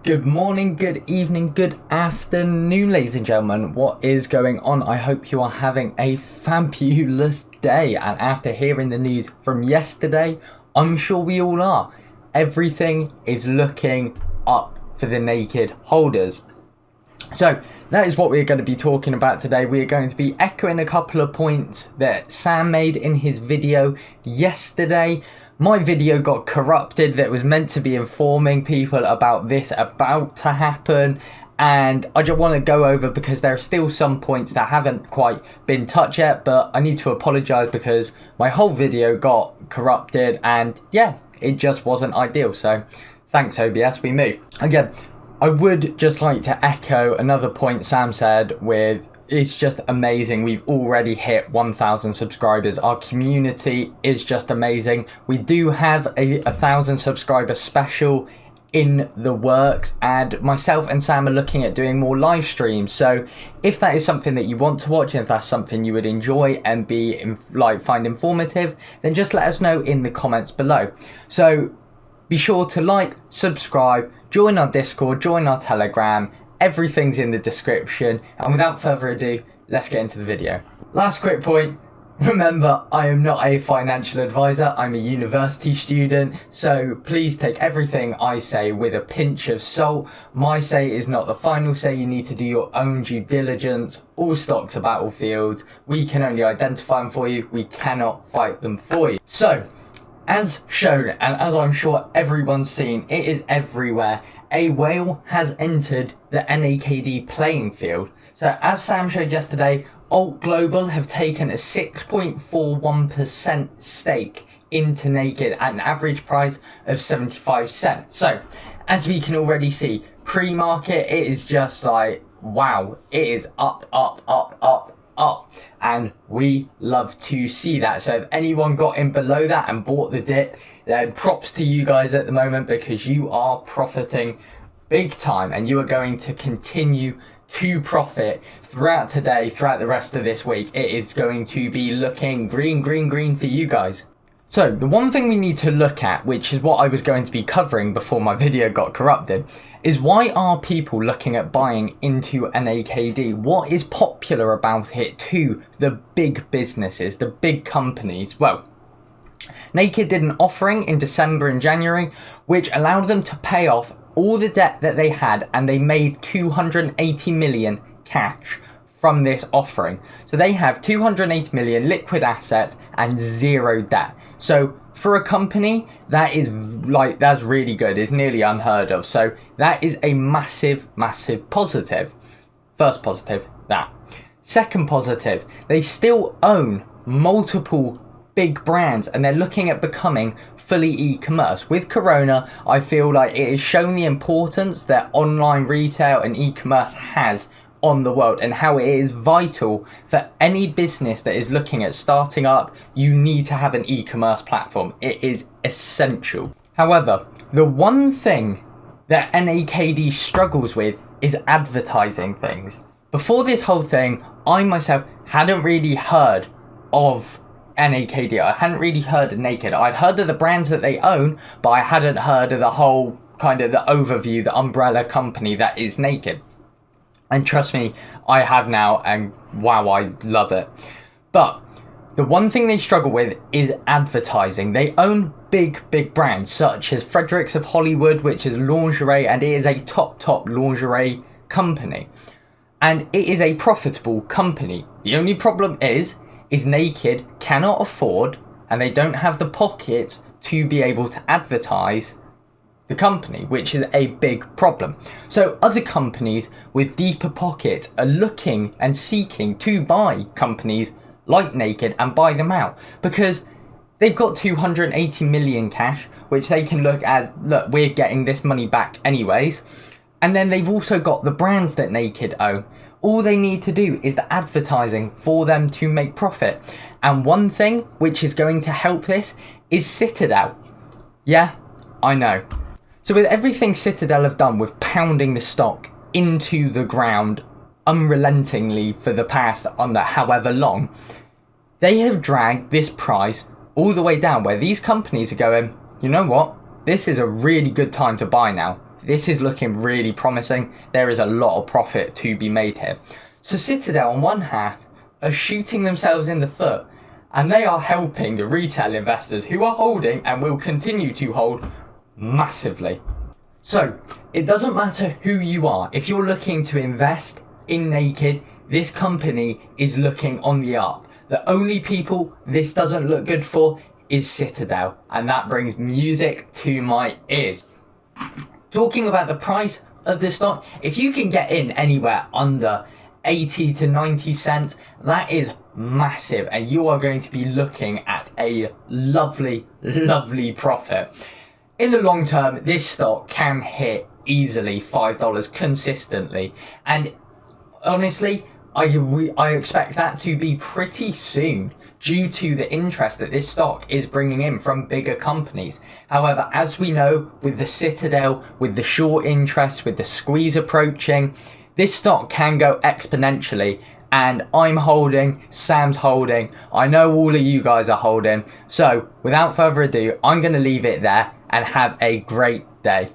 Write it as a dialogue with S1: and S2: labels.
S1: Good morning, good evening, good afternoon, ladies and gentlemen. What is going on? I hope you are having a fabulous day. And after hearing the news from yesterday, I'm sure we all are. Everything is looking up for the naked holders. So that is what we're going to be talking about today. We are going to be echoing a couple of points that Sam made in his video yesterday. My video got corrupted that was meant to be informing people about this about to happen, and I just want to go over because there are still some points that haven't quite been touched yet, but I need to apologise because my whole video got corrupted and yeah, it just wasn't ideal. So thanks OBS, we move. Again, I would just like to echo another point Sam said with it's just amazing. We've already hit 1,000 subscribers. Our community is just amazing. We do have a 1,000 subscriber special in the works, and myself and Sam are looking at doing more live streams. So if that is something that you want to watch, and if that's something you would enjoy and find informative, then just let us know in the comments below. So be sure to like, subscribe, join our Discord, join our Telegram. Everything's in the description, and without further ado, let's get into the video. Last quick point, remember I am not a financial advisor, I'm a university student, so please take everything I say with a pinch of salt. My say is not the final say, you need to do your own due diligence. All stocks are battlefields, we can only identify them for you, we cannot fight them for you. So, as shown, and as I'm sure everyone's seen, it is everywhere. A whale has entered the NAKD playing field. So as Sam showed yesterday, Alt Global have taken a 6.41% stake into Naked at an average price of 75 cents. So as we can already see, pre-market, it is just like, wow, it is up, up, up, up, up, and we love to see that. So if anyone got in below that and bought the dip, then props to you guys at the moment, because you are profiting big time and you are going to continue to profit throughout today, throughout the rest of this week. It is going to be looking green, green, green for you guys. So the one thing we need to look at, which is what I was going to be covering before my video got corrupted, is why are people looking at buying into NAKD? What is popular about it to the big businesses, the big companies? Well, Naked did an offering in December and January, which allowed them to pay off all the debt that they had, and they made 280 million cash from this offering. So they have 280 million liquid assets and zero debt. So for a company, that's really good. It's nearly unheard of. So that is a massive, massive positive. First positive, that. Second positive, they still own multiple big brands and they're looking at becoming fully e-commerce. With Corona, I feel like it has shown the importance that online retail and e-commerce has on the world, and how it is vital for any business that is looking at starting up. You need to have an e-commerce platform. It is essential. However, the one thing that NAKD struggles with is advertising things. Before this whole thing, I myself hadn't really heard of NAKD. I hadn't really heard of Naked. I'd heard of the brands that they own, but I hadn't heard of the whole kind of the overview, the umbrella company that is Naked. And trust me, I have now, and wow, I love it. But the one thing they struggle with is advertising. They own big, big brands such as Fredericks of Hollywood, which is lingerie, and it is a top lingerie company. And it is a profitable company. The only problem is Naked cannot afford, and they don't have the pockets to be able to advertise the company, which is a big problem. So other companies with deeper pockets are looking and seeking to buy companies like Naked and buy them out, because they've got 280 million cash, which they can look, we're getting this money back anyways. And then they've also got the brands that Naked own. All they need to do is the advertising for them to make profit. And one thing which is going to help this is Citadel. Yeah, I know. So with everything Citadel have done with pounding the stock into the ground unrelentingly for the past however long, they have dragged this price all the way down, where these companies are going, you know what, this is a really good time to buy now. this is looking really promising. There is a lot of profit to be made here. So Citadel on one hand are shooting themselves in the foot, and they are helping the retail investors who are holding and will continue to hold massively. So it doesn't matter who you are. If you're looking to invest in Naked, this company is looking on the up. The only people this doesn't look good for is Citadel, and that brings music to my ears. Talking about the price of this stock, if you can get in anywhere under 80 to 90 cents, that is massive, and you are going to be looking at a lovely profit. In the long term, this stock can hit easily $5 consistently, and honestly, I expect that to be pretty soon due to the interest that this stock is bringing in from bigger companies. However, as we know, with the Citadel, with the short interest, with the squeeze approaching, this stock can go exponentially, and I'm holding, Sam's holding, I know all of you guys are holding. So without further ado, I'm going to leave it there and have a great day.